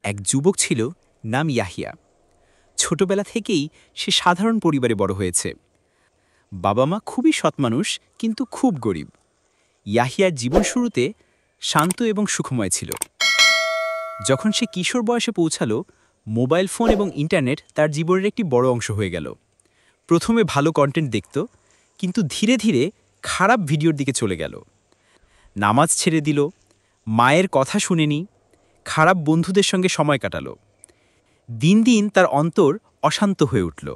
এক যুবক ছিল, নাম ইয়াহিয়া। ছোটবেলা থেকেই সে সাধারণ পরিবারে বড় হয়েছে। বাবা মা খুবই সৎ মানুষ, কিন্তু খুব গরিব। ইয়াহিয়ার জীবন শুরুতে শান্ত এবং সুখময় ছিল। যখন সে কিশোর বয়সে পৌঁছালো, মোবাইল ফোন এবং ইন্টারনেট তার জীবনের একটি বড় অংশ হয়ে গেল। প্রথমে ভালো কন্টেন্ট দেখত, কিন্তু ধীরে ধীরে খারাপ ভিডিওর দিকে চলে গেল। নামাজ ছেড়ে দিল, মায়ের কথা শুনেনি, খারাপ বন্ধুদের সঙ্গে সময় কাটালো। দিন দিন তার অন্তর অশান্ত হয়ে উঠল,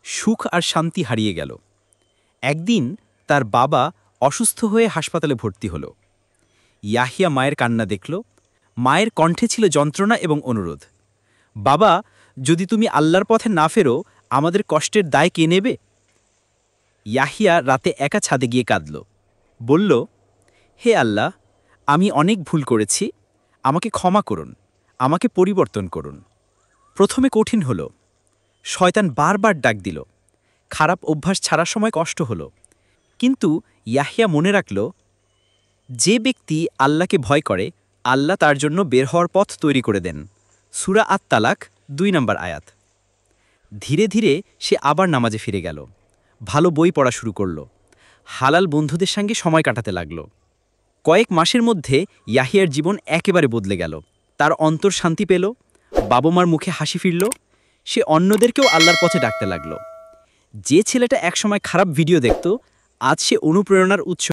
সুখ আর শান্তি হারিয়ে গেল। একদিন তার বাবা অসুস্থ হয়ে হাসপাতালে ভর্তি হল। ইয়াহিয়া মায়ের কান্না দেখল। মায়ের কণ্ঠে ছিল যন্ত্রণা এবং অনুরোধ। বাবা, যদি তুমি আল্লাহর পথে না ফেরো, আমাদের কষ্টের দায় কে নেবে? ইয়াহিয়া রাতে একা ছাদে গিয়ে কাঁদল। বলল, হে আল্লাহ, আমি অনেক ভুল করেছি, আমাকে ক্ষমা করুন, আমাকে পরিবর্তন করুন। প্রথমে কঠিন হল, শয়তান বারবার ডাক দিল, খারাপ অভ্যাস ছাড়ার সময় কষ্ট হলো। কিন্তু ইয়াহিয়া মনে রাখল, যে ব্যক্তি আল্লাহকে ভয় করে, আল্লাহ তার জন্য বের হওয়ার পথ তৈরি করে দেন। সূরা আত-তালাক ২ নম্বর আয়াত। ধীরে ধীরে সে আবার নামাজে ফিরে গেল, ভালো বই পড়া শুরু করল, হালাল বন্ধুদের সঙ্গে সময় কাটাতে লাগল। কয়েক মাসের মধ্যে ইয়াহিয়ার জীবন একেবারে বদলে গেল। তার অন্তর শান্তি পেল, বাবা মার মুখে হাসি ফিরল, সে অন্যদেরকেও আল্লাহর পথে ডাকতে লাগল। যে ছেলেটা একসময় খারাপ ভিডিও দেখত, আজ সে অনুপ্রেরণার উৎস।